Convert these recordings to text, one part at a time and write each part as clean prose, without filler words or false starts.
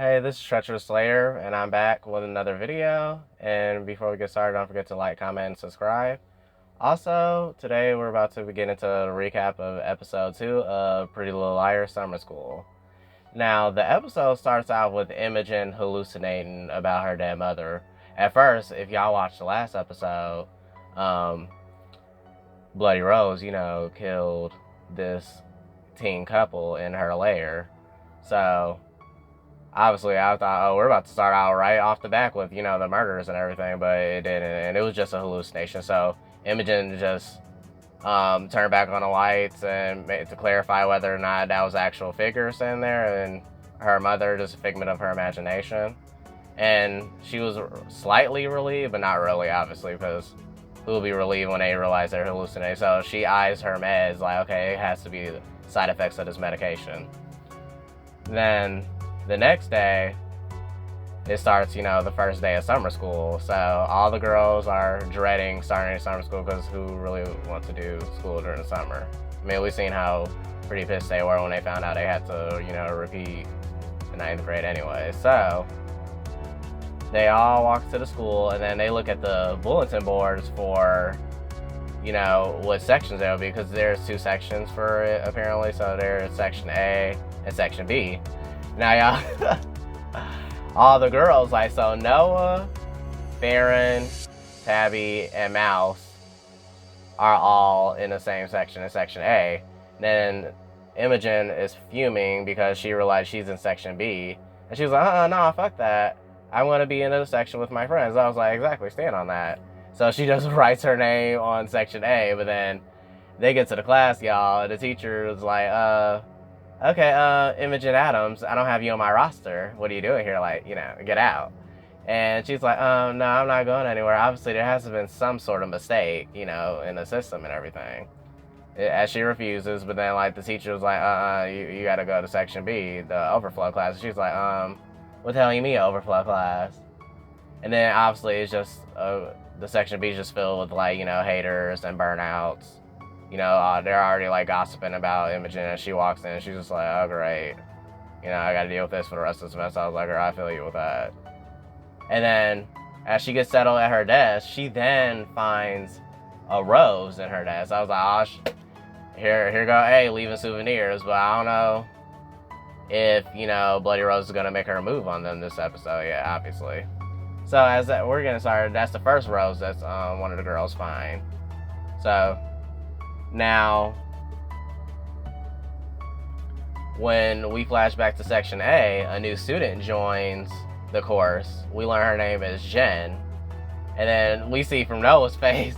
Hey, this is Treacherous Slayer, and I'm back with another video. And before we get started, don't forget to like, comment, and subscribe. Also, today we're about to begin into a recap of episode 2 of Pretty Little Liars Summer School. Now, the episode starts out with Imogen hallucinating about her dead mother. At first, if y'all watched the last episode, um, Bloody Rose, killed this teen couple in her lair. So obviously I thought, oh, we're about to start out right off the back with, the murders and everything, but it didn't, and it was just a hallucination. So Imogen just turned back on the lights and to clarify whether or not that was actual figures in there, and her mother just a figment of her imagination. And she was slightly relieved, but not really, obviously, because who will be relieved when they realize they're hallucinating? So she eyes her meds like, okay, it has to be the side effects of this medication. Then the next day, it starts, the first day of summer school. So all the girls are dreading starting summer school because who really wants to do school during the summer? I mean, we've seen how pretty pissed they were when they found out they had to, repeat the 9th grade anyway. So they all walk to the school, and then they look at the bulletin boards for, what sections there will be, because there's 2 sections for it, apparently. So there's section A and section B. Now, y'all, all the girls, so Noah, Farron, Tabby, and Mouse are all in the same section, in section A. Then Imogen is fuming because she realized she's in section B. And she was like, no, fuck that. I want to be in the section with my friends. I was like, exactly, stand on that. So she just writes her name on section A, but then they get to the class, y'all, and the teacher is like, okay, Imogen Adams, I don't have you on my roster. What are you doing here? Get out. And she's like, no, I'm not going anywhere. Obviously, there has been some sort of mistake, in the system and everything. As she refuses, but then, the teacher was like, you gotta go to section B, the overflow class. And she's like, what the hell you mean overflow class? And then, obviously, it's just, the section B is just filled with, haters and burnouts. They're already, gossiping about Imogen, and she walks in, and she's just like, oh, great. I gotta deal with this for the rest of the semester. I was like, girl, I feel you with that. And then, as she gets settled at her desk, she then finds a rose in her desk. I was like, oh, here go, hey, leaving souvenirs, but I don't know if, Bloody Rose is gonna make her move on them this episode. Yeah, obviously. So, we're getting started, that's the first rose that's one of the girls find. So, now, when we flash back to section A, a new student joins the course. We learn her name is Jen. And then we see from Noah's face,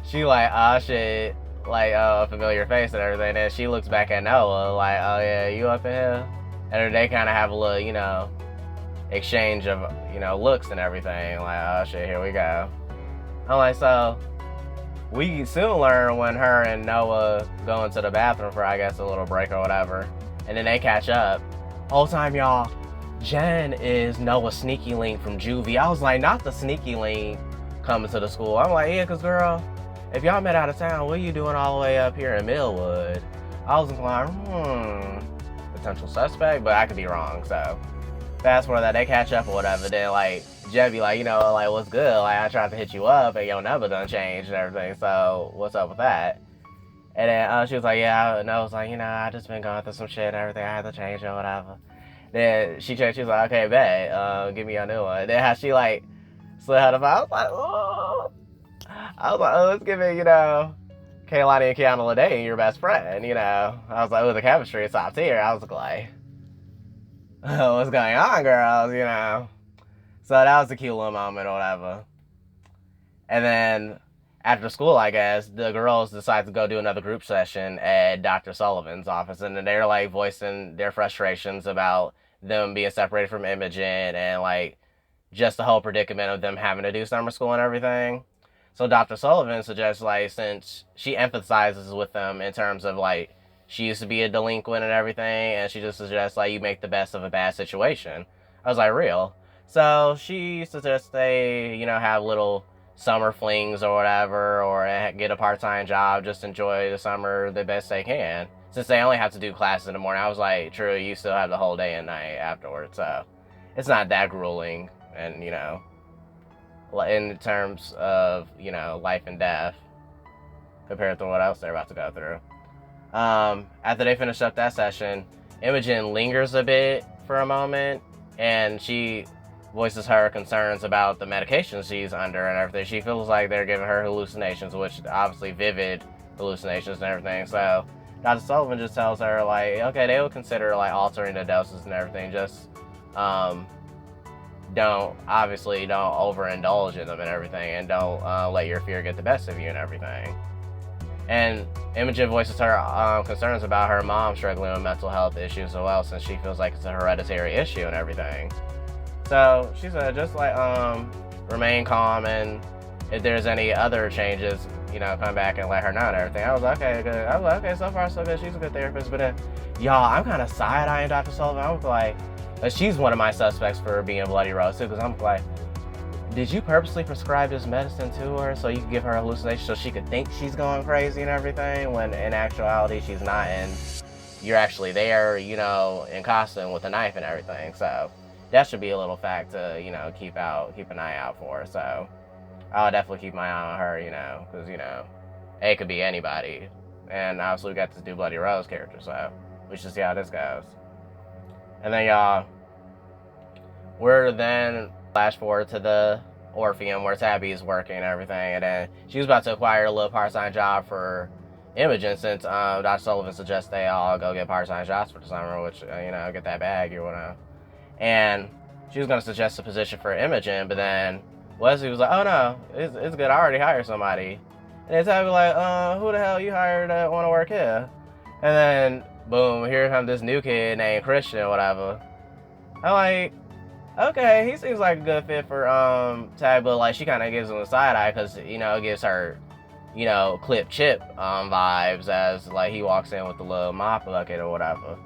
she like, oh shit, a familiar face and everything. And then she looks back at Noah like, oh yeah, you up in here? And they kind of have a little, exchange of, looks and everything. Like, oh shit, here we go. I'm like, so we soon learn when her and Noah go into the bathroom for, I guess, a little break or whatever. And then they catch up. Whole time, y'all, Jen is Noah's sneaky link from juvie. I was like, not the sneaky link coming to the school. I'm like, yeah, because, girl, if y'all met out of town, what are you doing all the way up here in Millwood? I was like, potential suspect, but I could be wrong. So fast forward that, they catch up or whatever. Then, Jen be like, what's good? I tried to hit you up, and your number done changed and everything. So what's up with that? And then she was like, yeah, and I was like, I just been going through some shit and everything. I had to change it or whatever. Then she changed. She was like, okay, bet. Give me a new one. And then how she slid her the phone. I was like, oh. Let's give it, Kaylani and Kiana Lede, your best friend. I was like, oh, the chemistry is top tier. I was like, oh, what's going on, girls? So that was a cute little moment or whatever. And then after school, I guess, the girls decide to go do another group session at Dr. Sullivan's office. And then they're voicing their frustrations about them being separated from Imogen and just the whole predicament of them having to do summer school and everything. So Dr. Sullivan suggests since she emphasizes with them in terms of she used to be a delinquent and everything, and she just suggests you make the best of a bad situation. I was like, real? So she suggests they, have little summer flings or whatever, or get a part-time job, just enjoy the summer the best they can. Since they only have to do classes in the morning, I was like, true, you still have the whole day and night afterwards. So it's not that grueling, and you know, in terms of, you know, life and death compared to what else they're about to go through. After they finish up that session, Imogen lingers a bit for a moment, and she voices her concerns about the medications she's under and everything. She feels like they're giving her hallucinations, which obviously vivid hallucinations and everything. So Dr. Sullivan just tells her, like, okay, they will consider like altering the doses and everything. Just don't overindulge in them and everything, and don't let your fear get the best of you and everything. And Imogen voices her concerns about her mom struggling with mental health issues as well, since she feels like it's a hereditary issue and everything. So she said, just like remain calm, and if there's any other changes, you know, come back and let her know and everything. I was like, okay, good. I was like, okay, so far so good. She's a good therapist. But then, y'all, I'm kind of side-eyeing Dr. Sullivan. I'm like, she's one of my suspects for being Bloody Rose too, because I'm like, did you purposely prescribe this medicine to her so you could give her hallucinations so she could think she's going crazy and everything, when in actuality she's not, and you're actually there, you know, in costume with a knife and everything. So that should be a little fact to, you know, keep an eye out for. So I'll definitely keep my eye on her, you know, because, you know, it could be anybody. And obviously we got this new Bloody Rose character, so we should see how this goes. And then, y'all, we're then flash forward to the Orpheum where Tabby is working and everything, and then she was about to acquire a little part-time job for Imogen, since Dr. Sullivan suggests they all go get part-time jobs for the summer, which, you know, get that bag or whatever. And she was going to suggest a position for Imogen, but then Wesley was like, oh no, it's good, I already hired somebody. And then Tabby was like, who the hell you hired that want to work here? And then, boom, here comes this new kid named Christian or whatever. I'm like, okay, he seems like a good fit for Tabby, but like she kind of gives him a side eye because, you know, it gives her, you know, Clip Chip vibes as like he walks in with the little mop bucket or whatever.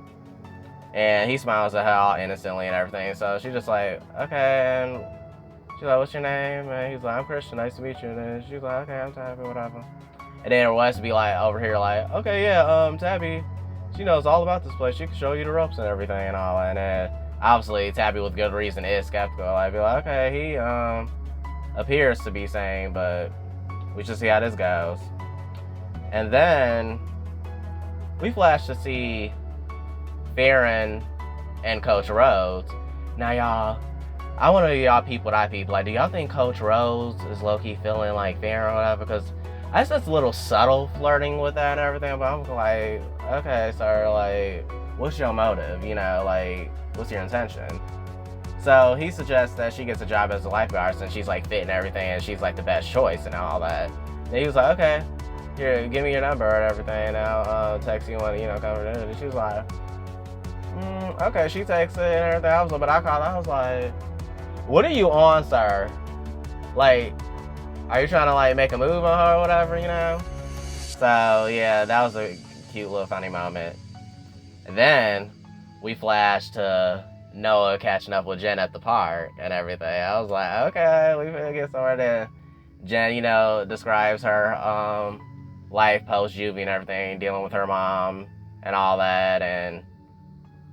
And he smiles at her all innocently and everything. So she's just like, okay, and she's like, what's your name? And he's like, I'm Christian, nice to meet you. And then she's like, okay, I'm Tabby, whatever. And then Wes be like over here like, okay, yeah, Tabby, she knows all about this place. She can show you the ropes and everything and all. And then obviously Tabby with good reason is skeptical. I'd be like, okay, he appears to be sane, but we should see how this goes. And then we flash to see Farron and Coach Rhodes. Now, y'all, I want to know y'all peep what I peep. Like, do y'all think Coach Rhodes is low-key feeling like Farron or whatever? Because I just a little subtle flirting with that and everything, but I'm like, okay, sir, like, what's your motive? You know, like, what's your intention? So he suggests that she gets a job as a lifeguard since she's like fit and everything, and she's like the best choice and all that. And he was like, okay, here, give me your number and everything, and I'll text you when, you know, come to dinner. And she was like, okay, she texted and everything. I was like, but I called, I was like, what are you on, sir? Like, are you trying to like make a move on her or whatever, you know? So yeah, that was a cute little funny moment. And then we flashed to Noah catching up with Jen at the park and everything. I was like, okay, we finna get somewhere there. Jen, you know, describes her life post-juvie and everything, dealing with her mom and all that, and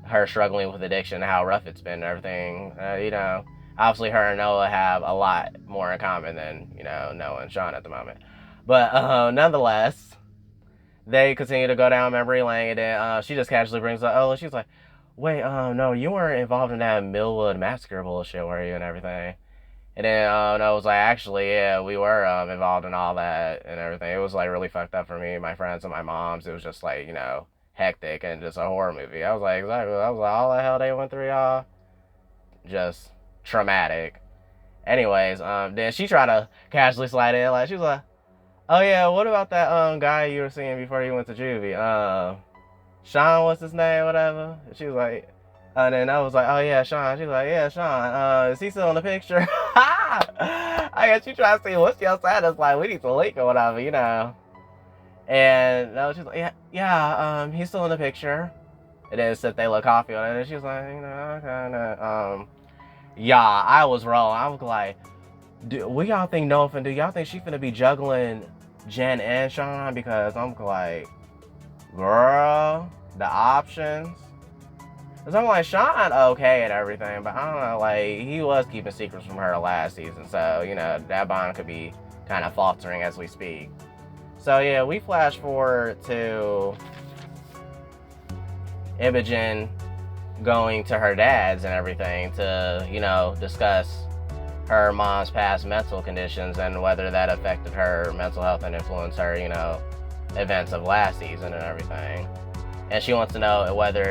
her struggling with addiction and how rough it's been and everything. You know, obviously her and Noah have a lot more in common than, you know, Noah and Sean at the moment. But nonetheless, they continue to go down memory lane, and then she just casually brings up, oh, she's like, wait, no, you weren't involved in that Millwood massacre bullshit, were you, and everything? And then Noah was like, actually, yeah, we were involved in all that and everything. It was like really fucked up for me, my friends, and my mom's. It was just like, you know, hectic and just a horror movie. I was like, exactly. I was like, all the hell they went through, y'all, just traumatic. Anyways, then she tried to casually slide in, like, she was like, oh yeah, what about that guy you were seeing before you went to juvie? Sean, what's his name, whatever? She was like, and then I was like, oh yeah, Sean. She was like, yeah, Sean. Is he still in the picture? I guess you try to see what's your status, like, we need to link or whatever, you know. And she's like, yeah, he's still in the picture. And then said they look coffee on it, and she was like, you know, okay, yeah, I was rolling. I was like, what y'all think Noah finna do? Y'all think she finna be juggling Jen and Sean? Because I'm like, girl, the options. Cause I'm like, Sean okay and everything, but I don't know, like, he was keeping secrets from her last season, so, you know, that bond could be kind of faltering as we speak. So yeah, we flash forward to Imogen going to her dad's and everything to, you know, discuss her mom's past mental conditions and whether that affected her mental health and influenced her, you know, events of last season and everything. And she wants to know whether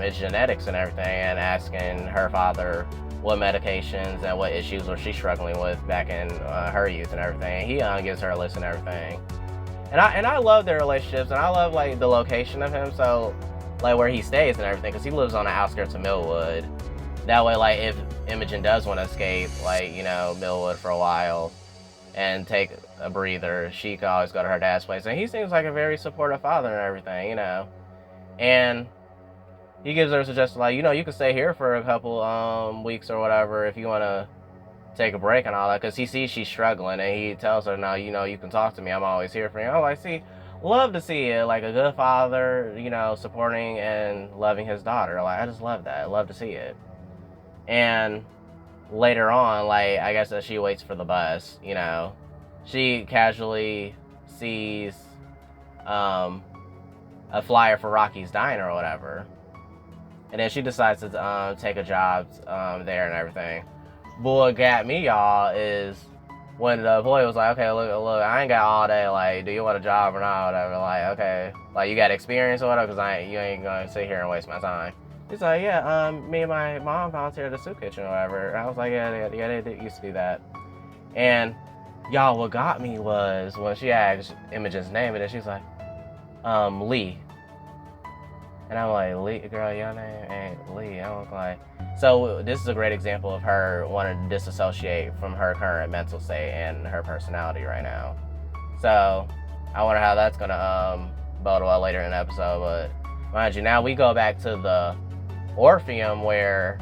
it's genetics and everything, and asking her father what medications and what issues was she struggling with back in her youth and everything. And he gives her a list and everything. And I love their relationships, and I love like the location of him, so like where he stays and everything, because he lives on the outskirts of Millwood. That way, like if Imogen does want to escape, like, you know, Millwood for a while and take a breather, she can always go to her dad's place. And he seems like a very supportive father and everything, you know. And he gives her a suggestion, like, you know, you can stay here for a couple weeks or whatever if you want to take a break and all that, because he sees she's struggling, and he tells her, no, you know, you can talk to me, I'm always here for you. I'm like, see, love to see it, like a good father, you know, supporting and loving his daughter. Like, I just love that. I love to see it. And later on, like, I guess as she waits for the bus, you know, she casually sees a flyer for Rocky's Diner or whatever, and then she decides to take a job there and everything. But what got me, y'all, is when the boy was like, okay, look, I ain't got all day, like, do you want a job or not, whatever, like, okay, like, you got experience or whatever, because you ain't gonna sit here and waste my time. He's like, yeah, me and my mom volunteered at the soup kitchen or whatever. And I was like, yeah, they used to do that. And y'all, what got me was when she asked Imogen's name, and then she's like, Lee. And I'm like, Lee, girl, your name ain't Lee. I was like, so this is a great example of her wanting to disassociate from her current mental state and her personality right now. So I wonder how that's gonna bode well later in the episode. But mind you, now we go back to the Orpheum where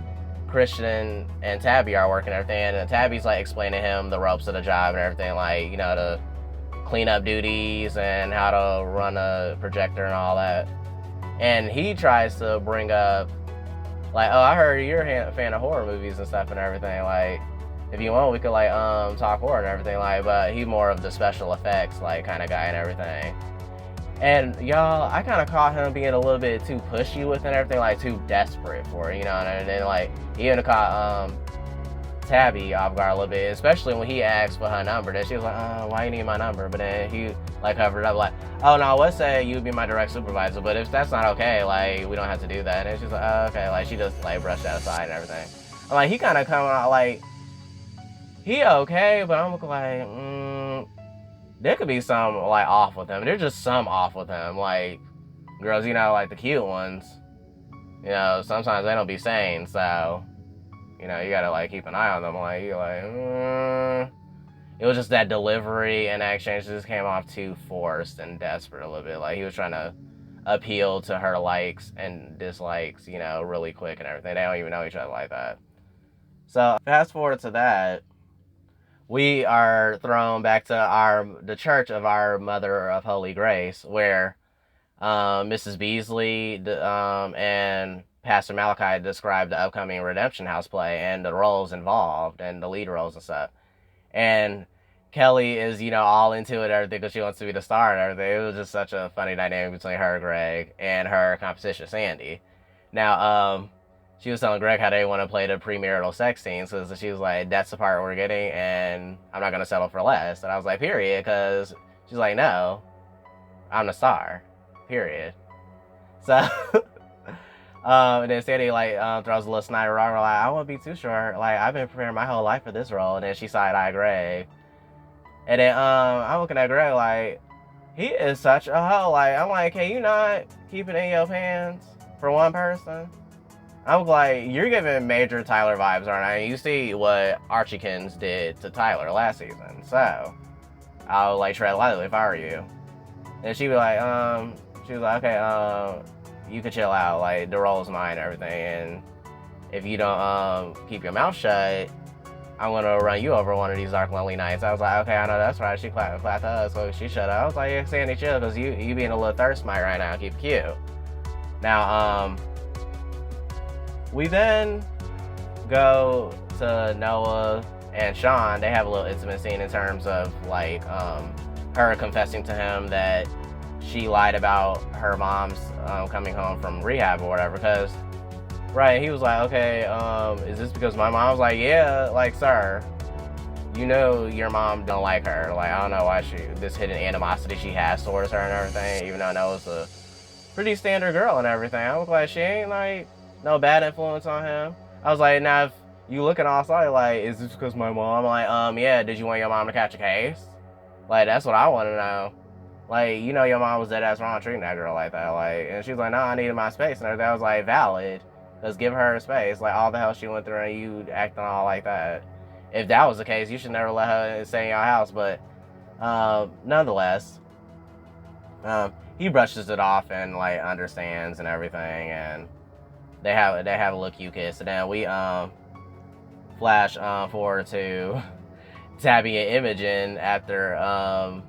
Christian and Tabby are working and everything, and Tabby's like explaining to him the ropes of the job and everything, like, you know, the cleanup duties and how to run a projector and all that. And he tries to bring up, like, oh, I heard you're a fan of horror movies and stuff and everything. Like, if you want, we could, like, talk horror and everything. Like, but he's more of the special effects, like, kind of guy and everything. And, y'all, I kind of caught him being a little bit too pushy with it and everything, like, too desperate for it, you know? And then, like, he even caught Tabby off guard a little bit, especially when he asked for her number. Then she was like, why you need my number? But then he, like, covered up, like, oh, no, let's say you'd be my direct supervisor, but if that's not okay, like, we don't have to do that. And she's like, oh, okay. Like, she just, like, brushed that aside and everything. I'm like, he kind of coming out, like, he okay, but I'm like, there could be some, like, off with him. There's just some off with him. Like, girls, you know, like, the cute ones, you know, sometimes they don't be sane, so, you know, you gotta, like, keep an eye on them. Like, you're like, It was just that delivery and that exchange just came off too forced and desperate a little bit. Like, he was trying to appeal to her likes and dislikes, you know, really quick and everything. They don't even know each other like that. So, fast forward to that, we are thrown back to the church of our Mother of Holy Grace, where Mrs. Beasley and Pastor Malachi described the upcoming Redemption House play and the roles involved and the lead roles and stuff. And Kelly is, you know, all into it and everything because she wants to be the star and everything. It was just such a funny dynamic between her, Greg, and her competition, Sandy. Now, she was telling Greg how they want to play the premarital sex scenes, because she was like, that's the part we're getting, and I'm not going to settle for less. And I was like, period, because she's like, no, I'm the star, period. So, and then Sandy, like, throws a little snide around, like, I won't be too short. Like, I've been preparing my whole life for this role. And then she side-eyed Greg. And then, I'm looking at Greg like, he is such a hoe. Like, I'm like, can you not keep it in your pants for one person? I'm like, you're giving major Tyler vibes, aren't you? You see what Archiekins did to Tyler last season. So, I would, like, tread lightly if I were you. And she was like, okay, you can chill out, like, the role's mine and everything, and if you don't keep your mouth shut, I'm gonna run you over one of these dark, lonely nights. I was like, okay, I know that's right. She clapped to us, so she shut up. I was like, yeah, Sandy, chill, because you being a little thirst mite right now. Keep it cute. Now, We then go to Noah and Sean. They have a little intimate scene in terms of like her confessing to him that she lied about her mom's coming home from rehab or whatever. Because right, he was like, okay, is this because my mom was like, yeah, like, sir, you know your mom don't like her. Like, I don't know why this hidden animosity she has towards her and everything, even though I know it's a pretty standard girl and everything. I was like, she ain't like no bad influence on him. I was like, now if you looking outside, like, is this because my mom? I'm like, yeah, did you want your mom to catch a case? Like, that's what I want to know. Like, you know your mom was dead ass wrong treating that girl like that. Like, and she's like, no, I needed my space and everything. I was like, valid. Let's give her space. Like, all the hell she went through and you acting all like that. If that was the case, you should never let her stay in your house. But nonetheless, he brushes it off and like understands and everything, and they have a little cute kiss. And then we flash forward to Tabby and Imogen after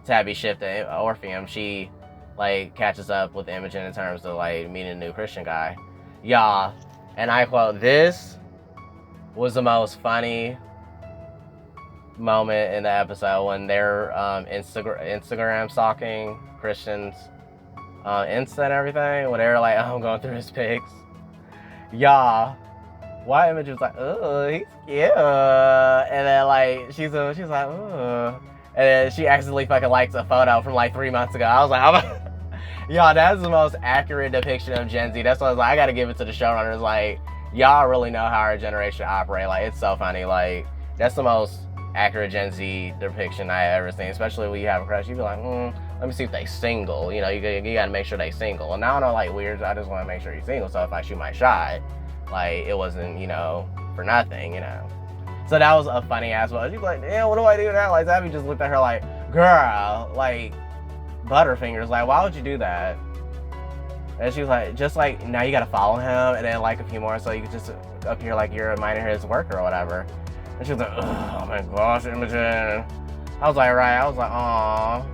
Tabby shifted Orpheum. She like catches up with Imogen in terms of like meeting a new Christian guy. Y'all, and I quote, this was the most funny moment in the episode when they're Instagram stalking Christian's Insta and everything, when they were like, I'm going through his pics. Y'all, why Imogen's like, oh, he's cute, and then like she's like, oh, and then she accidentally fucking likes a photo from like 3 months ago. I was like, y'all, that's the most accurate depiction of Gen Z. That's why I was like, I gotta give it to the showrunners. Like, y'all really know how our generation operate. Like, it's so funny. Like, that's the most accurate Gen Z depiction I ever seen. Especially when you have a crush, you be like, let me see if they single. You know, you gotta make sure they single. And I don't like weird. I just want to make sure you're single. So if I shoot my shot, like, it wasn't, you know, for nothing. You know. So that was a funny ass one. She's like, yeah, what do I do now? Like, Zabby just looked at her like, girl, like, Butterfingers, like, why would you do that? And she was like, just like, now you gotta follow him and then like a few more so you can just appear like you're minding his work or whatever. And she was like, oh my gosh, Imogen. I was like, right. I was like, aw.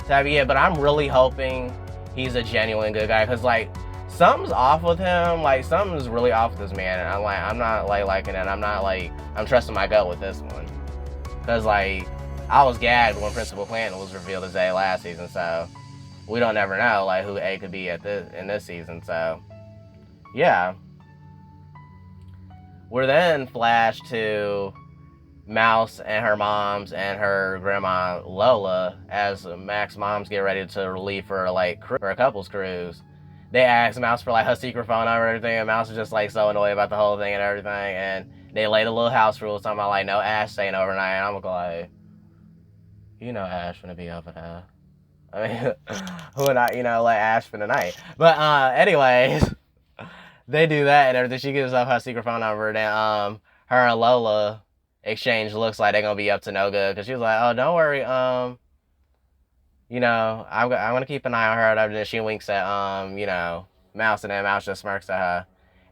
Tabby, yeah, but I'm really hoping he's a genuine good guy, because like something's off with him. Like, something's really off with this man, and I'm not like liking it. I'm trusting my gut with this one, because like I was gagged when Principal Clanton was revealed as A last season, so we don't ever know like who A could be in this season. So yeah, we're then flashed to Mouse and her moms and her grandma Lola as Mac's moms get ready to leave for a couples cruise. They ask Mouse for like her secret phone number and everything, and Mouse is just like so annoyed about the whole thing and everything. And they laid a little house rule talking about like no Ash staying overnight. And I'm like, you know Ash finna be over there. I mean, who would not, you know, let Ash for the night? But anyways, they do that and everything. She gives up her secret phone number. Then her and Lola exchange looks like they're gonna be up to no good, because she was like, oh, don't worry, you know, I'm gonna keep an eye on her. And then she winks at you know, Mouse, and then Mouse just smirks at her.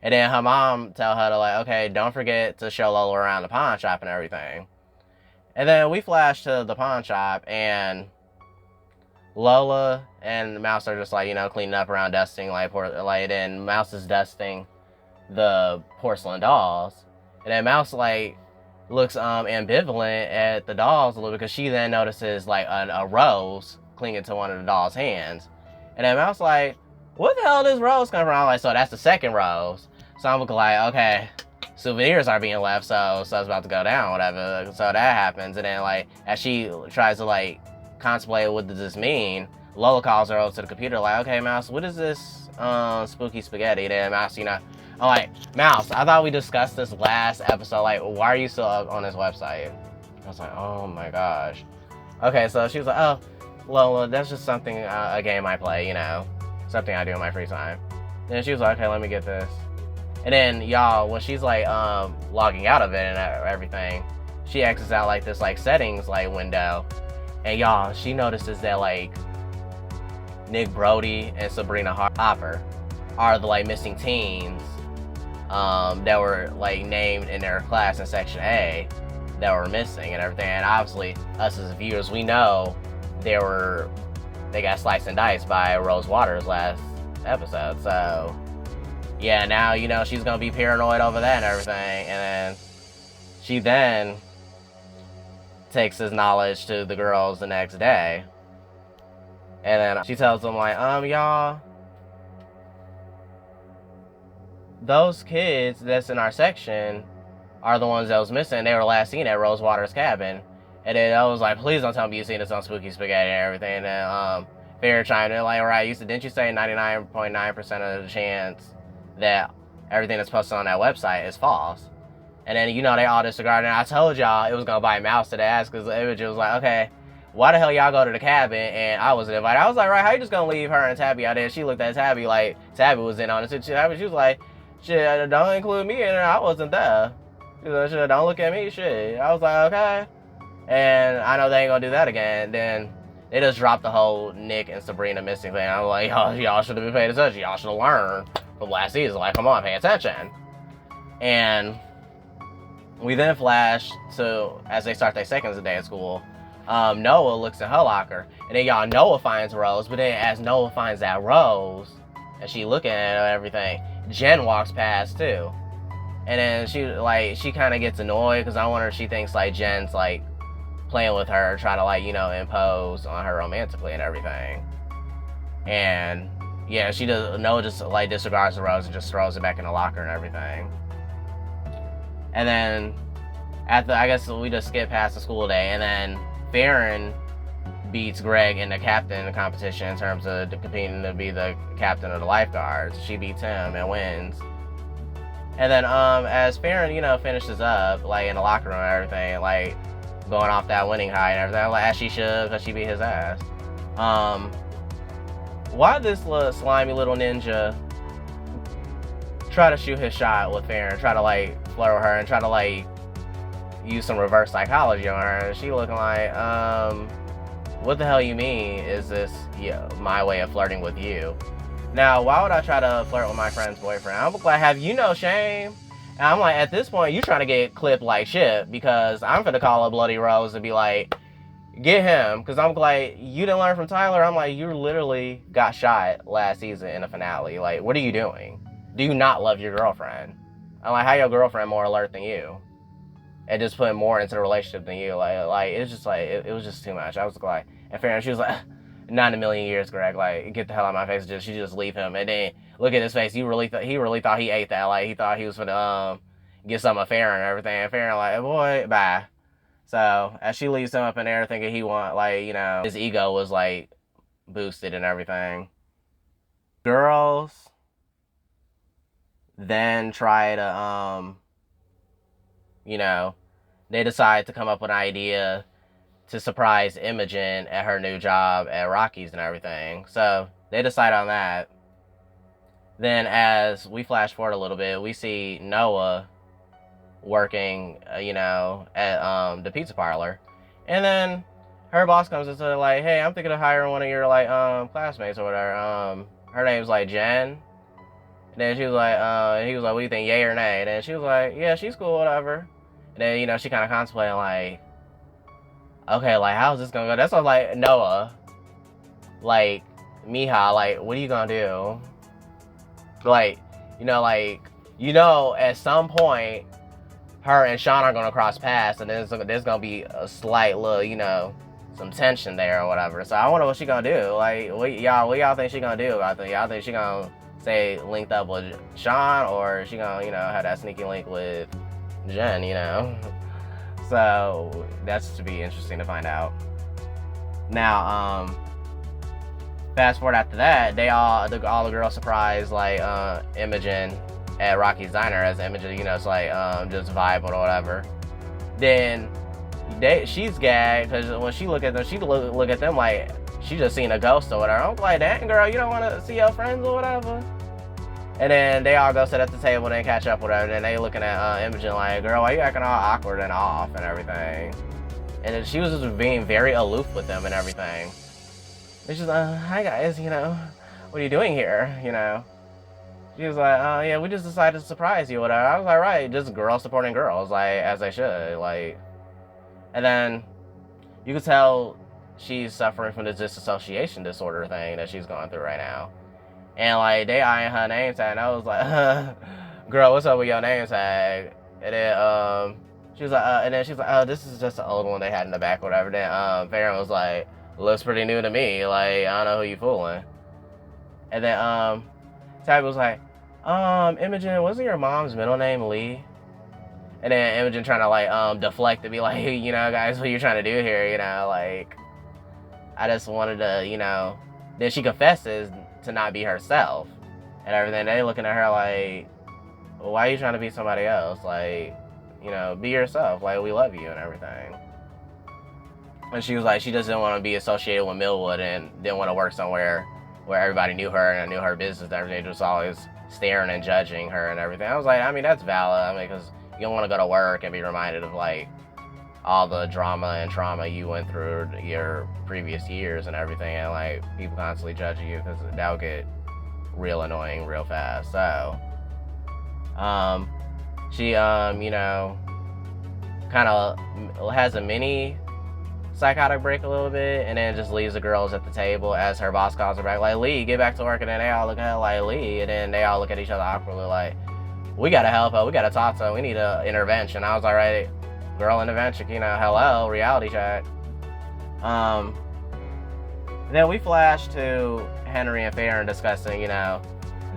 And then her mom tell her to like, okay, don't forget to show Lola around the pawn shop and everything. And then we flash to the pawn shop, and Lola and Mouse are just like, you know, cleaning up around dusting and Mouse is dusting the porcelain dolls. And then Mouse like looks ambivalent at the dolls a little bit, because she then notices like a rose clinging to one of the dolls' hands. And then Mouse like, what the hell did this rose come from? I'm like, so that's the second rose. So I'm like, okay, souvenirs are being left, so it's about to go down, whatever. So that happens, and then like as she tries to like contemplate what does this mean, Lola calls her over to the computer like, okay, Mouse, what is this spooky spaghetti? And then Mouse, you know, I'm like, Mouse, I thought we discussed this last episode. Like, why are you still up on this website? I was like, oh my gosh. Okay, so she was like, oh, Lola, that's just something, a game I play, you know, something I do in my free time. And then she was like, okay, let me get this. And then, y'all, when she's like logging out of it and everything, she exits out like this like settings like window. And y'all, she notices that like Nick Brody and Sabrina Hopper are the like missing teens that were like named in their class in section A that were missing and everything. And obviously us as viewers, we know they got sliced and diced by Rose Waters last episode. So yeah, now, you know, she's gonna be paranoid over that and everything. And then she then takes his knowledge to the girls the next day. And then she tells them, like, y'all, those kids that's in our section are the ones that was missing. They were last seen at Rose Waters' cabin. And then I was like, please don't tell me you've seen this on Spooky Spaghetti and everything. And then Fair chimed in, like, right, didn't you say 99.9% of the chance that everything that's posted on that website is false? And then, you know, they all disregarded. And I told y'all it was going to bite mouse to the ass, because the image was like, okay, why the hell y'all go to the cabin and I wasn't invited? I was like, right, how you just going to leave her and Tabby out there? She looked at Tabby like Tabby was in on it. She was like, shit, don't include me in it. I wasn't there. She was like, shit, don't look at me, shit. I was like, okay. And I know they ain't going to do that again. Then they just dropped the whole Nick and Sabrina missing thing. I was like, y'all should have been paying attention. Y'all should have learned from last season. Like, come on, pay attention. And we then flash to, as they start their second day at school, Noah looks in her locker. And then y'all, Noah finds Rose. But then as Noah finds that Rose, and she looking at her and everything, Jen walks past too. And then she kind of gets annoyed, because I wonder if she thinks, like, Jen's, like, playing with her, trying to, like, you know, impose on her romantically and everything. And yeah, Noah just, like, disregards the Rose and just throws it back in the locker and everything. And then I guess we just skip past the school day, and then Farron beats Greg in the captain competition in terms of competing to be the captain of the lifeguards. She beats him and wins. And then as Farron, you know, finishes up, like, in the locker room and everything, like, going off that winning high and everything, like, as she should, because she beat his ass. Why this little slimy little ninja try to shoot his shot with Farron, try to, like, flirt with her and try to, like, use some reverse psychology on her, and she looking like, what the hell you mean is this my way of flirting with you? Now, why would I try to flirt with my friend's boyfriend? I'm like, have you no shame? And I'm like, at this point, you trying to get clipped like shit, because I'm finna call up Bloody Rose and be like, get him, because I'm like, you didn't learn from Tyler? I'm like, you literally got shot last season in the finale. Like, what are you doing? Do you not love your girlfriend? I'm like, how your girlfriend more alert than you? And just putting more into the relationship than you. Like it's just like, it was just too much. I was like, and Farron, she was like, not in a million years, Greg. Like, get the hell out of my face. She just leave him. And then look at his face. He really thought he ate that. Like, he thought he was gonna get some of Farron and everything. And Farron like, boy, bye. So as she leaves him up in there thinking he want, like, you know, his ego was like boosted and everything. Girls then try to you know, they decide to come up with an idea to surprise Imogen at her new job at Rocky's and everything. So they decide on that. Then as we flash forward a little bit, we see Noah working, you know, at the pizza parlor. And then her boss comes and says, like, hey, I'm thinking of hiring one of your, like, classmates or whatever. Her name's, like, Jen. And then she was like, he was like, what do you think, yay or nay? And then she was like, yeah, she's cool, whatever. And then, you know, she kind of contemplating, like, okay, like, how's this gonna go? That's what, like, Noah, like, Mija, like, what are you gonna do? Like, you know, at some point, her and Sean are gonna cross paths, and there's gonna be a slight little, you know, some tension there or whatever. So I wonder what she gonna do. Like, what y'all think she gonna do? Y'all think she gonna stay linked up with Sean, or she gonna, you know, have that sneaky link with Jen, you know? So that's to be interesting to find out. Now, fast forward after that, all the girls surprise, like, Imogen at Rocky's Diner, as Imogen, you know, it's like, just vibing or whatever. Then she's gagged, because when she look at them, she look at them like she just seen a ghost or whatever. I'm like, dang, girl, you don't want to see your friends or whatever? And then they all go sit at the table and they catch up with her, and then they looking at Imogen like, girl, why you acting all awkward and off and everything? And then she was just being very aloof with them and everything. And she's like, hi guys, you know, what are you doing here, you know? She was like, oh yeah, we just decided to surprise you or whatever. I was like, right, just girls supporting girls, like, as they should, like. And then you could tell she's suffering from the disassociation disorder thing that she's going through right now. And like they eyeing her name tag, and I was like, girl, what's up with your name tag? And then she was like, and then she's like, oh, this is just an old one they had in the back or whatever. Then Farron was like, looks pretty new to me. Like, I don't know who you fooling. And then Tabby was like, Imogen, wasn't your mom's middle name Lee? And then Imogen trying to like deflect to be like, you know, guys, what you trying to do here? You know, like, I just wanted to, you know. Then she confesses to not be herself and everything. They looking at her like, well, why are you trying to be somebody else? Like, you know, be yourself. Like, we love you and everything. And she was like, she just didn't want to be associated with Millwood and didn't want to work somewhere where everybody knew her and knew her business and everything. Just always staring and judging her and everything. I was like, I mean, that's valid. I mean, because you don't want to go to work and be reminded of like all the drama and trauma you went through your previous years and everything, and like people constantly judging you, because that'll get real annoying real fast. So she you know, kind of has a mini psychotic break a little bit, and then just leaves the girls at the table as her boss calls her back like, Lee, get back to work. And then they all look at her like, Lee, and then they all look at each other awkwardly like, we gotta help her, we gotta talk to her, we need an intervention. I was like, right, girl intervention, you know, hello, reality check. Then we flash to Henry and Farron discussing, you know,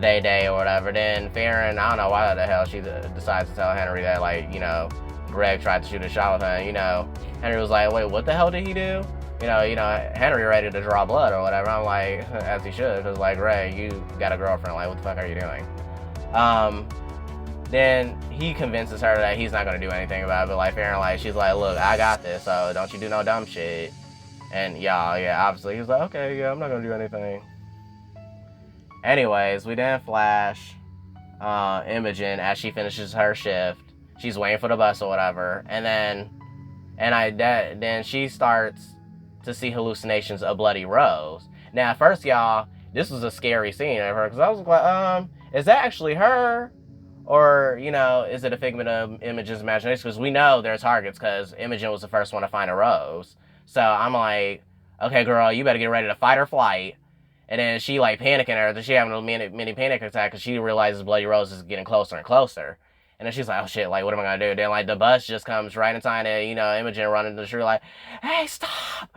day or whatever. Then Farron, I don't know why the hell she decides to tell Henry that, like, you know, Greg tried to shoot a shot with her. You know, Henry was like, wait, what the hell did he do? You know, Henry ready to draw blood or whatever. I'm like, as he should, because like, Greg, you got a girlfriend. Like, what the fuck are you doing? Then he convinces her that he's not gonna do anything about it. But like, Farron, like, she's like, look, I got this, so don't you do no dumb shit. And yeah, obviously he's like, okay, yeah, I'm not gonna do anything. Anyways, we then flash Imogen as she finishes her shift. She's waiting for the bus or whatever, and then she starts to see hallucinations of Bloody Rose. Now, at first, y'all, this was a scary scene of her, because I was like, is that actually her? Or, you know, is it a figment of Imogen's imagination? Because we know they're targets, because Imogen was the first one to find a Rose. So I'm like, okay, girl, you better get ready to fight or flight. And then she, like, panicking her. She having a mini panic attack because she realizes Bloody Rose is getting closer and closer. And then she's like, oh, shit, like, what am I going to do? Then, like, the bus just comes right in time to, you know, Imogen running the street like, hey, stop.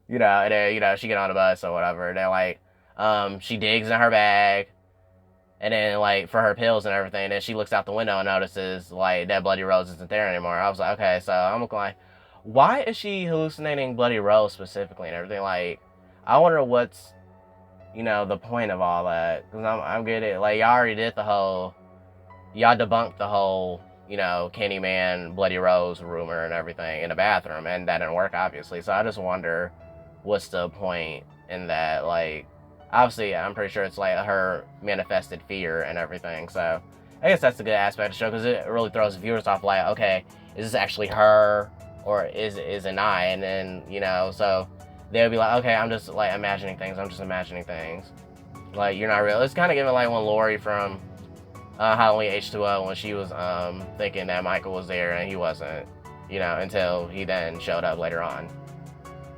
You know, and then, you know, she get on the bus or whatever. And then, like, she digs in her bag. And then, like, for her pills and everything. And then she looks out the window and notices, like, that Bloody Rose isn't there anymore. I was like, okay, so I'm looking like, why is she hallucinating Bloody Rose specifically and everything? Like, I wonder what's, you know, the point of all that. Because I'm getting, like, y'all already did the whole, y'all debunked the whole, you know, Candyman, Bloody Rose rumor and everything in the bathroom. And that didn't work, obviously. So I just wonder what's the point in that. Like, obviously, I'm pretty sure it's, like, her manifested fear and everything. So I guess that's a good aspect of the show, because it really throws viewers off, like, okay, is this actually her? Or is it not? And then, you know, so they'll be like, okay, I'm just, like, imagining things. Like, you're not real. It's kind of giving, like, when Lori from Halloween H2O, when she was thinking that Michael was there and he wasn't, you know, until he then showed up later on.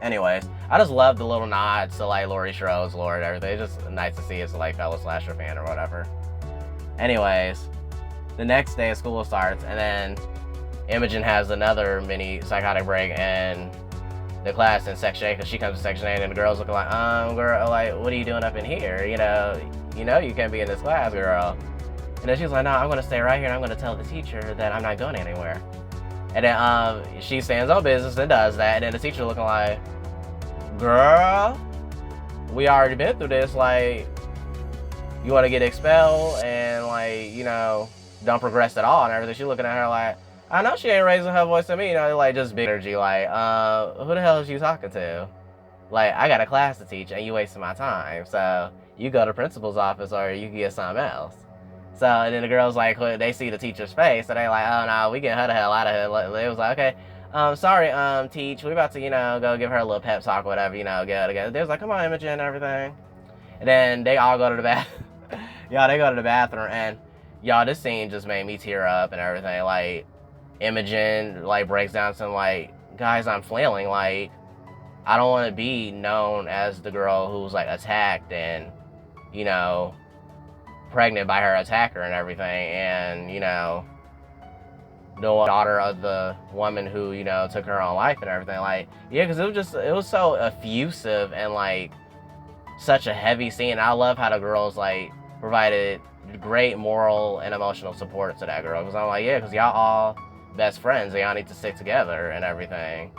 Anyways, I just love the little nods to, like, Laurie Schrode's lore and everything. It's just nice to see as, like, fellow slasher fan or whatever. Anyways, the next day school starts, and then Imogen has another mini psychotic break in the class in Section 8, because she comes to Section 8 and the girls looking like, girl, like, what are you doing up in here? You know you can't be in this class, girl. And then she's like, no, I'm going to stay right here and I'm going to tell the teacher that I'm not going anywhere. And then she stands on business and does that, and then the teacher looking like, girl, we already been through this, like, you want to get expelled and, like, you know, don't progress at all and everything. She's looking at her like, I know she ain't raising her voice to me, you know, like, just big energy, like, who the hell is you talking to? Like, I got a class to teach and you wasting my time, so you go to the principal's office or you can get something else. So, and then the girls, like, they see the teacher's face, so they like, oh, no, we get her the hell out of here. They was like, okay, sorry, teach, we about to, you know, go give her a little pep talk or whatever, you know, get together. They was like, come on, Imogen and everything. And then they all go to the bathroom. Y'all, they go to the bathroom, and, y'all, this scene just made me tear up and everything. Like, Imogen, like, breaks down some, like, guys, I'm flailing, like, I don't want to be known as the girl who's, like, attacked and, you know, pregnant by her attacker and everything, and, you know, the daughter of the woman who, you know, took her own life and everything. Like, yeah, because it was so effusive and, like, such a heavy scene. I love how the girls, like, provided great moral and emotional support to that girl, because I'm like, yeah, because y'all all best friends, y'all need to stick together and everything.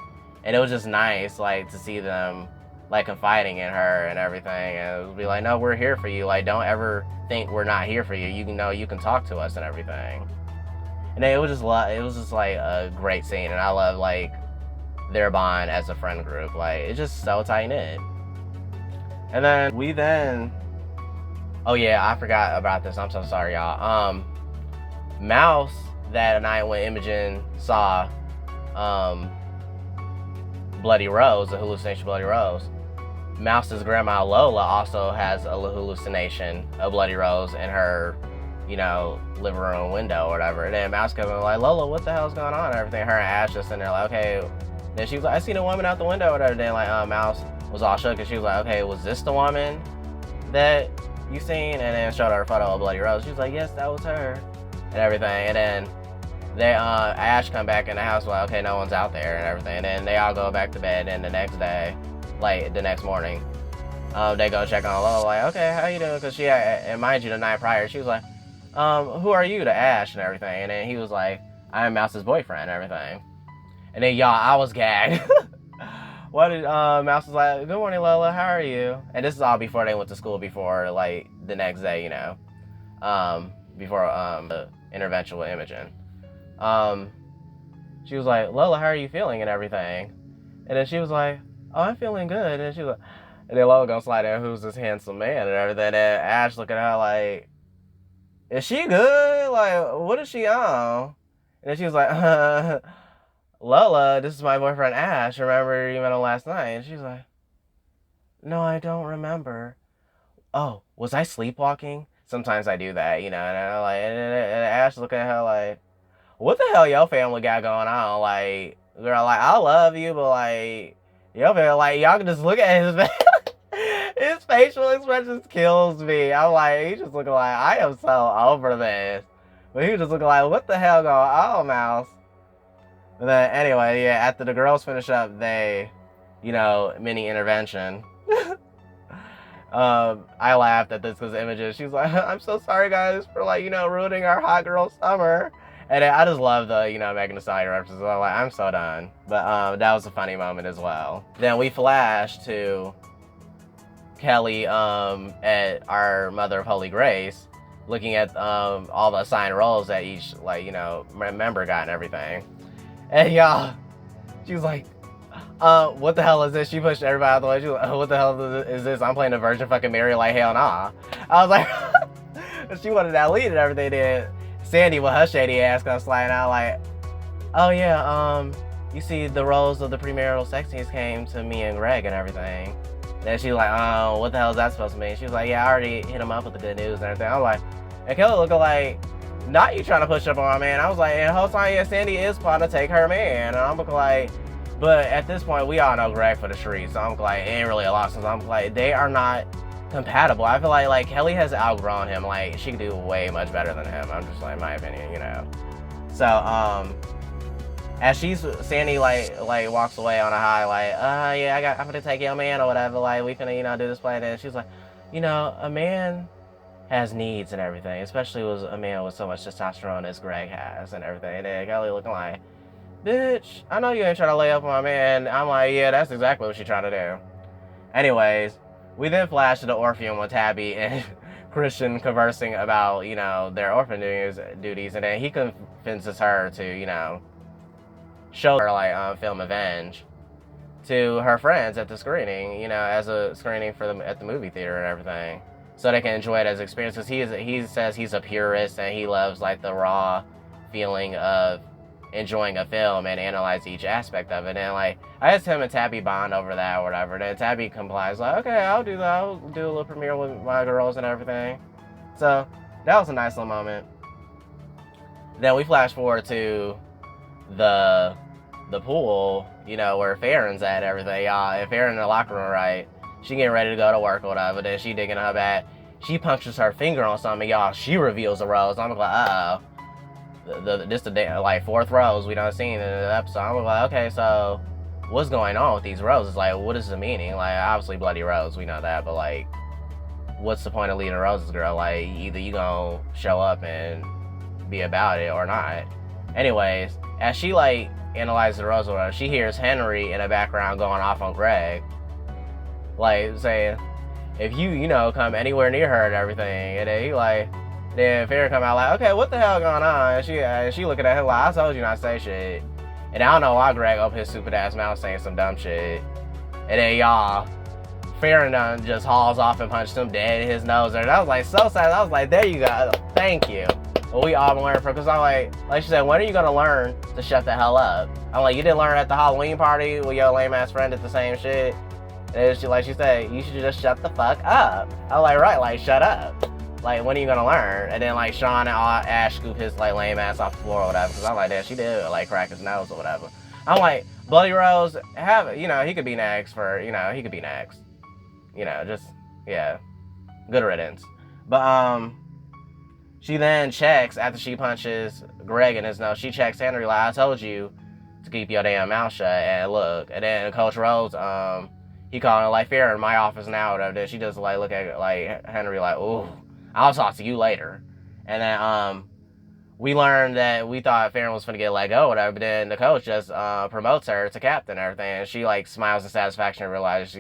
And it was just nice, like, to see them, like, confiding in her and everything, and it would be like, no, we're here for you, like, don't ever think we're not here for you, you know, you can talk to us and everything. And it was just like a great scene, and I love, like, their bond as a friend group. Like, it's just so tight knit. And then oh yeah, I forgot about this. I'm so sorry, y'all. Mouse that night when Imogen saw Bloody Rose, a hallucination Bloody Rose, Mouse's grandma Lola also has a hallucination of Bloody Rose in her, you know, living room window or whatever. And then Mouse comes in like, Lola, what the hell's going on and everything. Her and Ash just in there like, okay. Then she was like, I seen a woman out the window or whatever. Then like Mouse was all shook and she was like, okay, was this the woman that you seen? And then showed her a photo of Bloody Rose. She was like, yes, that was her and everything. And then they Ash come back in the house like, okay, no one's out there and everything. And then they all go back to bed, and the next day, like the next morning, they go check on Lola like, okay, how you doing? Because she had, and mind you, the night prior she was like, who are you, to Ash and everything. And then he was like, I am Mouse's boyfriend and everything. And then y'all, I was gagged. What did Mouse was like, good morning Lola, how are you? And this is all before they went to school, before like the next day, you know, before the intervention with Imogen. She was like, Lola, how are you feeling and everything? And then she was like, oh, I'm feeling good. And she was like, and then Lola goes slide in, who's this handsome man and everything. And Ash look at her like, is she good? Like, what is she on? And then she was like, Lola, this is my boyfriend Ash. Remember you met him last night? And she's like, no, I don't remember. Oh, was I sleepwalking? Sometimes I do that, you know. And I'm like, and Ash looking at her like, what the hell your family got going on? Like, girl, like, I love you, but like, your family, like, y'all can just look at his face. His facial expressions kills me. I'm like, he just looking like, I am so over this. But he was just looking like, what the hell going on, Mouse? And then, anyway, yeah, after the girls finish up, they, you know, mini intervention. I laughed at this because Imogen, she's like, I'm so sorry, guys, for, like, you know, ruining our hot girl summer. And I just love the, you know, Megan Thee Stallion references. I'm like, I'm so done. But that was a funny moment as well. Then we flash to Kelly at our Mother of Holy Grace, looking at all the assigned roles that each, like, you know, member got and everything. And y'all, she was like, what the hell is this? She pushed everybody out of the way. She was like, what the hell is this? I'm playing the Virgin fucking Mary, like, hell nah. I was like, she wanted that lead and everything. Then Sandy with her shady ass comes sliding out like, oh yeah, you see the roles of the premarital sex scenes came to me and Greg and everything. Then she was like, oh, what the hell is that supposed to mean? She was like, yeah, I already hit him up with the good news and everything. I was like, and Kelly looking like, not you trying to push up on my man. I was like, and the whole time, yeah, Sandy is plotting to take her man. And I'm looking like, but at this point, we all know Greg for the streets. So I'm like, it ain't really a lot. Since I'm like, they are not compatible. I feel like Kelly has outgrown him. Like, she can do way much better than him. I'm just like, in my opinion, you know. So, as Sandy like walks away on a high, like, yeah, I'm gonna take your man or whatever. Like, we finna, you know, do this play. And she's like, you know, a man has needs and everything, especially with a man with so much testosterone as Greg has and everything. And then Kelly looking like, bitch, I know you ain't trying to lay up on my man. I'm like, yeah, that's exactly what she's trying to do. Anyways, we then flash to the Orpheum with Tabby and Christian conversing about, you know, their orphan duties, and then he convinces her to, you know, show her, like, film Avenge to her friends at the screening, you know, as a screening for them at the movie theater and everything, so they can enjoy it as an experience. Because he says he's a purist and he loves, like, the raw feeling of enjoying a film and analyze each aspect of it. And, like, I guess him and Tabby bond over that or whatever. And then Tabby complies, like, okay, I'll do that. I'll do a little premiere with my girls and everything. So that was a nice little moment. Then we flash forward to the pool, you know, where Farron's at and everything, y'all. And Farron in the locker room, right? She getting ready to go to work or whatever. Then she digging her back. she punctures her finger on something, y'all. She reveals a rose. I'm like, uh-oh. This the like 4th rose we done seen in the episode. I'm like, okay, so what's going on with these roses? Like, what is the meaning? Like, obviously bloody rose, we know that, but like, what's the point of leading roses, girl? Like, either you gonna show up and be about it or not. Anyways, as she like analyzes the rose or whatever, she hears Henry in the background going off on Greg, like saying, if you know, come anywhere near her and everything, and then he like, then Farrah come out like, okay, what the hell going on? And she looking at him like, I told you not to say shit. And I don't know why Greg opened his stupid ass mouth saying some dumb shit. And then y'all, Farrah done just hauls off and punched him dead in his nose. And I was like, so sad. I was like, there you go. Thank you. Well, we all learned from, because I'm like she said, when are you gonna learn to shut the hell up? I'm like, you didn't learn at the Halloween party with your lame ass friend did the same shit. And she, like she said, you should just shut the fuck up. I was like, right, like shut up. Like, when are you gonna learn? And then like Sean and Ash scoop his like lame ass off the floor or whatever. Because I'm like, damn, she did like crack his nose or whatever. I'm like, Bloody Rose, he could be next for, he could be next. Just, yeah, good riddance. But she then checks, after she punches Greg in his nose, she checks Henry like, I told you to keep your damn mouth shut. And look, and then Coach Rose, he called her like, Farrah in my office now or whatever. Then she just like look at like Henry like, ooh, I'll talk to you later. And then we learned that we thought Farrah was gonna get let go or whatever, but then the coach just promotes her to captain and everything. And she like smiles in satisfaction and realizes,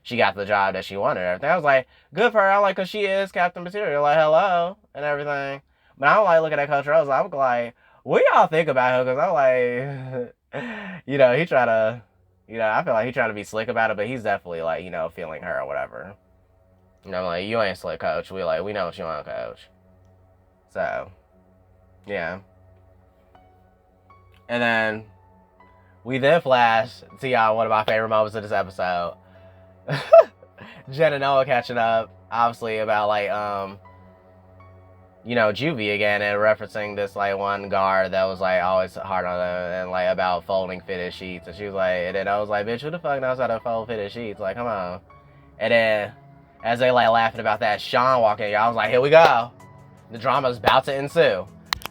she got the job that she wanted and everything. I was like, good for her. I'm like, cause she is captain material, like hello and everything. But I'm like looking at Coach Rose, I'm like, what y'all think about her? Cause I'm like, he try to, I feel like he trying to be slick about it, but he's definitely like, feeling her or whatever. I'm like, you ain't slick, coach. We know what you want, coach. So, yeah. And then we then flash to y'all one of my favorite moments of this episode. Jen and Noah catching up, obviously, about like juvie again, and referencing this like one guard that was like always hard on them, and like about folding fitted sheets. And she was like, and then I was like, bitch, who the fuck knows how to fold fitted sheets? Like, come on. And then as they like laughing about that, Sean walking in, I was like, here we go. The drama's about to ensue.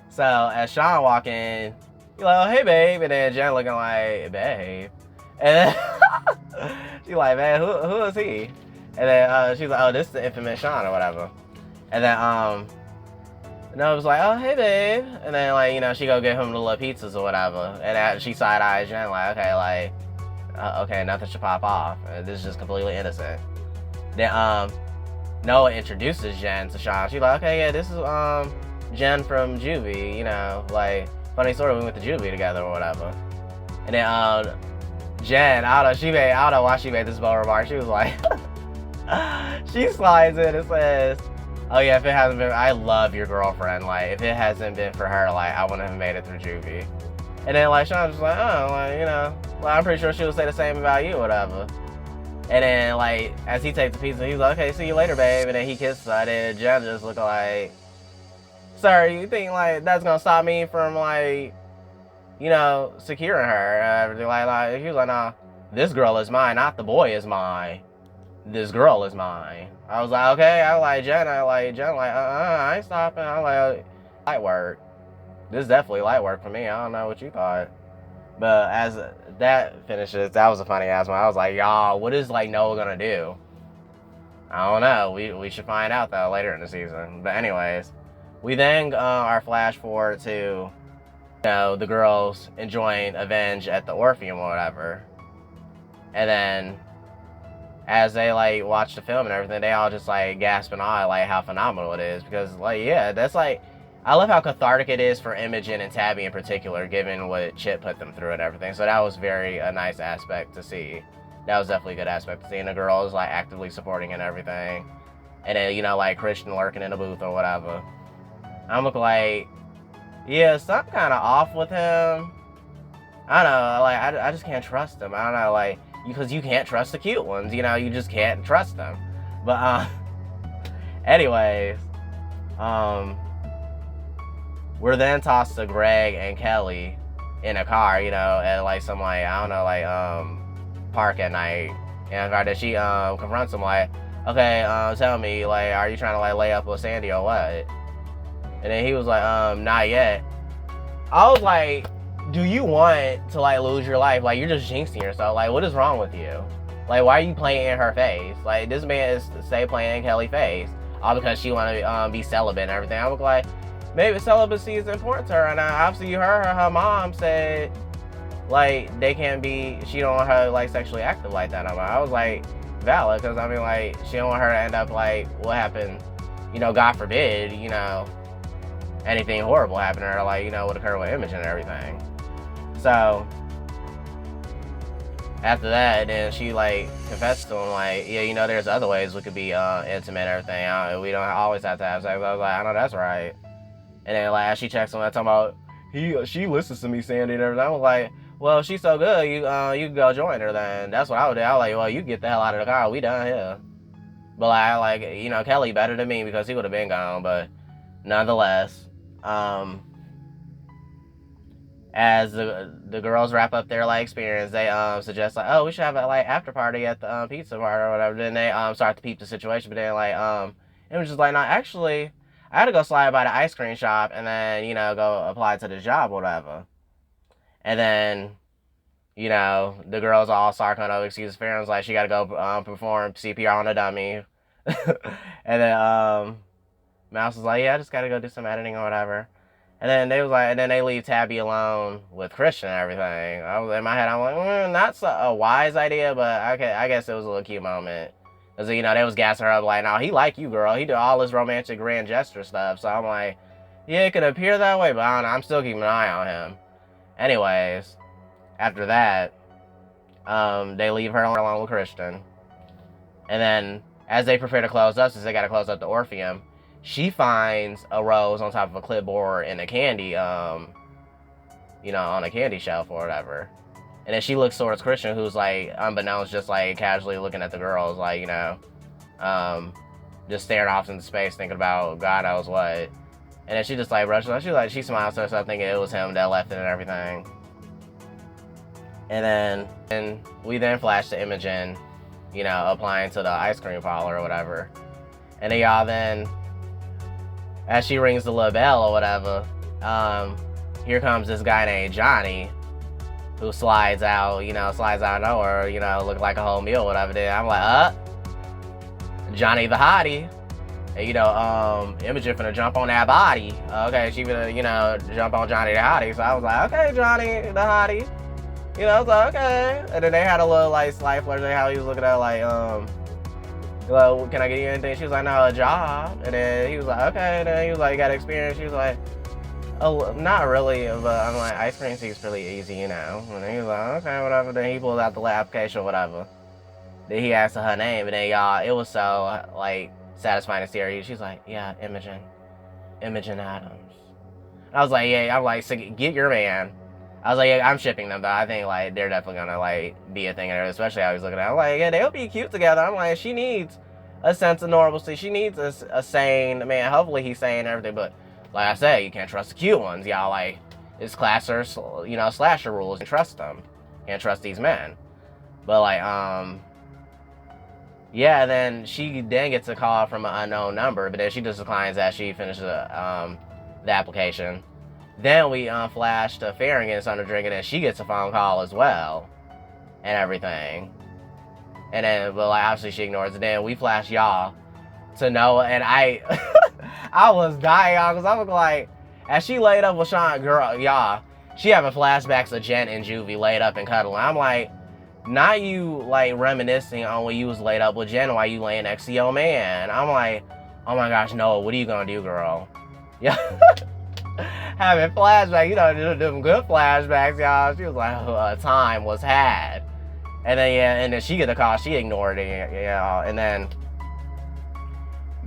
So as Sean walking in, he's like, oh hey babe, and then Jen looking like, babe. And then she's like, man, who is he? And then she's like, oh, this is the infamous Sean or whatever. And then Noah was like, oh hey babe. And then like, she go get him the little pizzas or whatever. And she side eyes Jen like, okay, like, okay, nothing should pop off. This is just completely innocent. Then Noah introduces Jen to Sean. She's like, okay, yeah, this is Jen from juvie, like funny story, we went to juvie together or whatever. And then Jen, I don't know why she made this bold remark. She was like, she slides in and says, oh yeah, if it hasn't been, I love your girlfriend. Like, if it hasn't been for her, like, I wouldn't have made it through juvie. And then like Sean's just like, oh, like, I'm pretty sure she would say the same about you or whatever. And then like, as he takes the pizza, he's like, okay, see you later, babe. And then he kisses her, and then Jen just look like, sir, you think like that's gonna stop me from like, securing her? Everything like he was like, nah, this girl is mine, not the boy is mine. This girl is mine. I was like, okay. I like Jen, I ain't stopping. I like light work. This is definitely light work for me. I don't know what you thought. But as that finishes, that was a funny ass one. I was like, y'all, what is like Noah gonna do? I don't know. We should find out though later in the season. But anyways, we then are flash forward to the girls enjoying Avenge at the Orpheum or whatever. And then as they like watch the film and everything, they all just like gasp and awe like how phenomenal it is, because like, yeah, that's like, I love how cathartic it is for Imogen and Tabby in particular, given what Chip put them through and everything. So that was a nice aspect to see. That was definitely a good aspect to see. And the girls like actively supporting and everything. And then, like Christian lurking in the booth or whatever. I'm like, yeah, something kind of off with him. I don't know, like, I just can't trust him. I don't know, like, because you can't trust the cute ones, you just can't trust them. But, anyways, we're then tossed to Greg and Kelly in a car, at like some like, I don't know, like, park at night. And that she confronts him like, okay, tell me, like, are you trying to, like, lay up with Sandy or what? And then he was like, not yet. I was like, do you want to, like, lose your life? Like, you're just jinxing yourself. Like, what is wrong with you? Like, why are you playing in her face? Like, this man is stay playing in Kelly's face. All because she want to be celibate and everything. I was like, maybe celibacy is important to her. And obviously you heard her mom said, like, they can't be, she don't want her, like, sexually active like that. I was like, valid, because I mean, like, she don't want her to end up like, what happened, you know, God forbid, you know, anything horrible happen to her, like, you know, what occurred with Imogen and everything. So after that, then she, like, confessed to him, like, yeah, you know, there's other ways we could be intimate and everything. We don't always have to have sex. I was like, I know that's right. And then, like, as she checks him, I'm talking about, she listens to me, Sandy, and everything. I was like, well, she's so good, you can go join her then. That's what I would do. I was like, well, you get the hell out of the car. We done here. But, like, you know, Kelly better than me because he would have been gone. But nonetheless, as the girls wrap up their, like, experience, they suggest, like, oh, we should have a, like, after party at the pizza party or whatever. Then they start to peep the situation. But then, like, it was just like, no, actually, I had to go slide by the ice cream shop and then, you know, go apply to the job or whatever. And then, you know, the girls all start kind of excuse parents, like, she got to go perform CPR on a dummy. And then Mouse was like, yeah, I just got to go do some editing or whatever. And then they was like, and then they leave Tabby alone with Christian and everything. I was in my head, I'm like, that's a wise idea, but okay, I guess it was a little cute moment. Because, you know, they was gassing her up like, no, he like you, girl. He did all this romantic grand gesture stuff. So I'm like, yeah, it could appear that way, but I don't know, I'm still keeping an eye on him. Anyways, after that, they leave her alone with Christian. And then, as they prepare to close up, since they got to close up the Orpheum, she finds a rose on top of a clipboard in a candy, you know, on a candy shelf or whatever. And then she looks towards Christian, who's, like, unbeknownst, just, like, casually looking at the girls, like, you know, just staring off into space, thinking about God knows what. And then she just, like, rushes on. She smiles to herself, thinking it was him that left it and everything. And we then flash to Imogen, you know, applying to the ice cream parlor or whatever. And then y'all then, as she rings the little bell or whatever, here comes this guy named Johnny, who slides out of nowhere, you know, looking like a whole meal or whatever. Then I'm like, Johnny the hottie. And, you know, Imogen finna jump on that body. Okay, she finna, you know, jump on Johnny the hottie. So I was like, okay, Johnny the hottie. You know, I was like, okay. And then they had a little, like, slight flirt. How he was looking at, like, can I get you anything? She was like, no, a job. And then he was like, okay. And then he was like, you got experience? She was like, oh, not really. But I'm like, ice cream seems pretty easy, you know. And then he was like, okay, whatever. Then he pulled out the application or whatever. Then he asked her name. And then, y'all, it was so, like, satisfying to see her. She's like, yeah, Imogen Adams. And I was like, yeah. I'm like, so get your man. I was like, yeah, I'm shipping them, but I think, like, they're definitely gonna, like, be a thing, especially how he's looking at her. I'm like, yeah, they'll be cute together. I'm like, she needs a sense of normalcy. She needs a sane man. Hopefully he's sane and everything, but like I said, you can't trust the cute ones. Y'all, like, it's classers, you know, slasher rules. You trust them. Can't trust these men. But, like, yeah, then she then gets a call from an unknown number, but then she just declines that she finishes the application. Then we flash to Farron getting something to drink, and then she gets a phone call as well, and everything. And then, well, like, obviously she ignores it. Then we flash y'all to Noah, and I was dying, y'all, because I was like, as she laid up with Sean, girl, y'all, she having flashbacks of Jen and Juvie laid up and cuddling. I'm like, not you, like, reminiscing on when you was laid up with Jen while you laying next to your man. I'm like, oh my gosh, Noah, what are you gonna do, girl? Yeah. Having flashbacks, you know, them good flashbacks, y'all. She was like, time was had. And then, yeah, and then she get the call, she ignored it, yeah. And then,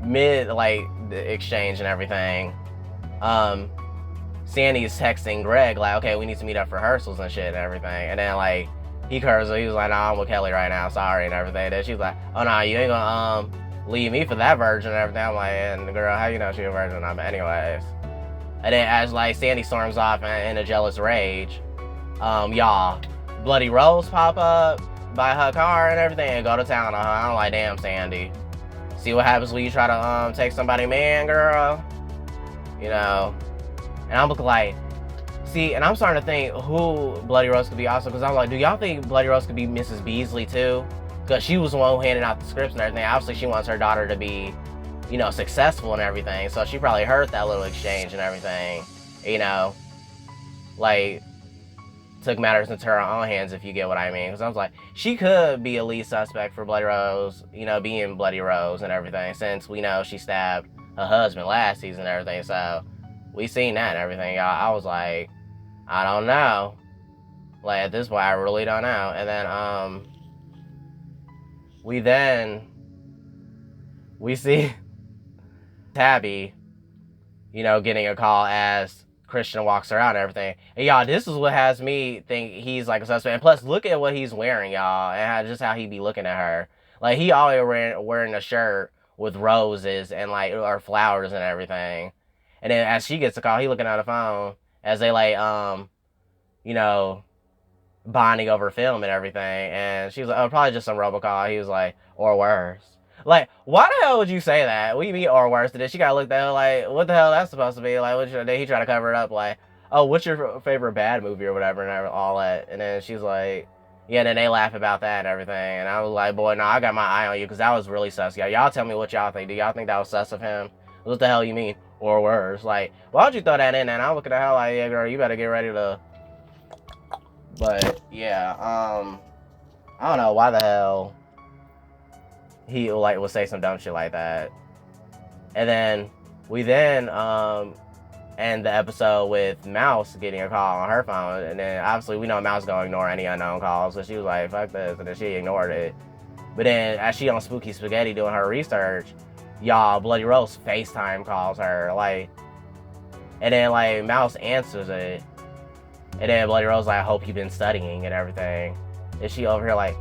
mid, like, the exchange and everything, Sandy's texting Greg, like, okay, we need to meet up for rehearsals and shit and everything. And then, like, he curves her, he was like, nah, I'm with Kelly right now, sorry, and everything. And then she was like, oh, no, you ain't gonna, leave me for that virgin and everything. I'm like, and the girl, how you know she a virgin? I'm anyways. And then as, like, Sandy storms off in a jealous rage, y'all, Bloody Rose pop up by her car and everything and go to town on her. I'm like, damn, Sandy. See what happens when you try to take somebody man, girl. You know, and I'm like, see, and I'm starting to think who Bloody Rose could be also, because I'm like, do y'all think Bloody Rose could be Mrs. Beasley too? Because she was the one who handed out the scripts and everything. Obviously, she wants her daughter to be, you know, successful and everything. So she probably heard that little exchange and everything. You know, like, took matters into her own hands, if you get what I mean. Because I was like, she could be a lead suspect for Bloody Rose, you know, being Bloody Rose and everything, since we know she stabbed her husband last season and everything. So we seen that and everything, y'all. I was like, I don't know. Like, at this point, I really don't know. And then we see Tabby, you know, getting a call as Christian walks her out and everything. And y'all, this is what has me think he's like a suspect. And plus, look at what he's wearing, y'all, and just how he be looking at her. Like, he always wearing a shirt with roses and like, or flowers and everything. And then as she gets a call, he looking at the phone as they like, you know, bonding over film and everything. And she was like, oh, probably just some robocall. He was like, or worse. Like, why the hell would you say that? What do you mean, or worse? Did she gotta look at like, what the hell that's supposed to be? Like, did he try to cover it up? Like, oh, what's your favorite bad movie or whatever, and all that. And then she's like, yeah, and then they laugh about that and everything. And I was like, boy, no, I got my eye on you, because that was really sus. Y'all tell me what y'all think. Do y'all think that was sus of him? What the hell you mean, or worse? Like, why would you throw that in? And I look at the hell like, yeah, girl, you better get ready to. But yeah, I don't know why the hell he like would say some dumb shit like that. And then we end the episode with Mouse getting a call on her phone, and then obviously we know Mouse gonna ignore any unknown calls, so she was like, fuck this, and then she ignored it. But then as she on Spooky Spaghetti doing her research, y'all, Bloody Rose FaceTime calls her, like, and then like Mouse answers it, and then Bloody Rose like, I hope you've been studying and everything. And she over here like,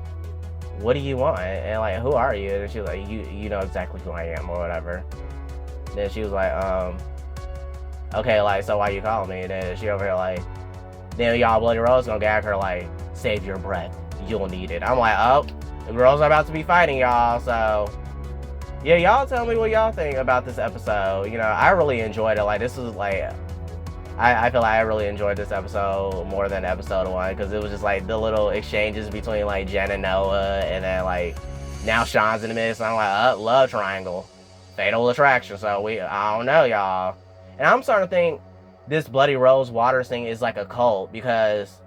what do you want? And like, who are you? And she was like, you know exactly who I am or whatever. Then she was like, okay, like, so why you calling me? And then she over here like, then y'all, Bloody Rose gonna gag her like, save your breath, you'll need it. I'm like, oh, the girls are about to be fighting, y'all. So yeah, y'all tell me what y'all think about this episode. You know, I really enjoyed it. Like, this is like, I feel like I really enjoyed this episode more than episode 1, because it was just like the little exchanges between like Jen and Noah, and then like now Sean's in the mix. And I'm like, love triangle, fatal attraction. So I don't know, y'all. And I'm starting to think this Bloody Rose Waters thing is like a cult, because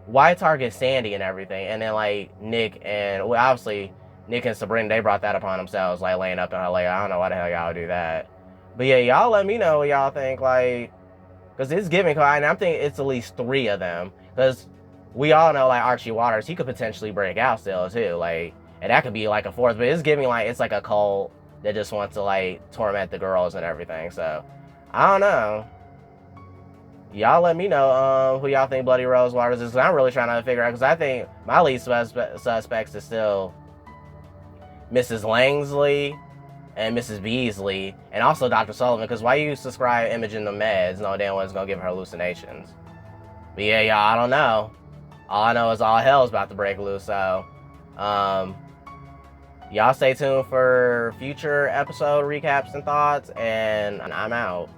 why target Sandy and everything, and then like Nick and, well, obviously Nick and Sabrina, they brought that upon themselves, like laying up in her leg. I don't know why the hell y'all do that. But yeah, y'all let me know what y'all think, like, because it's giving, and I'm thinking it's at least 3 of them, because we all know like Archie Waters, he could potentially break out still too, like, and that could be like a 4th, but it's giving like it's like a cult that just wants to like torment the girls and everything. So I don't know. Y'all let me know who y'all think Bloody Rose Waters is, because I'm really trying to figure out, because I think my lead suspects is still Mrs. Langsley and Mrs. Beasley, and also Dr. Sullivan, because why you subscribe Imogen the meds? No damn one's gonna give her hallucinations. But yeah, y'all, I don't know. All I know is all hell's about to break loose, so y'all stay tuned for future episode recaps and thoughts, and I'm out.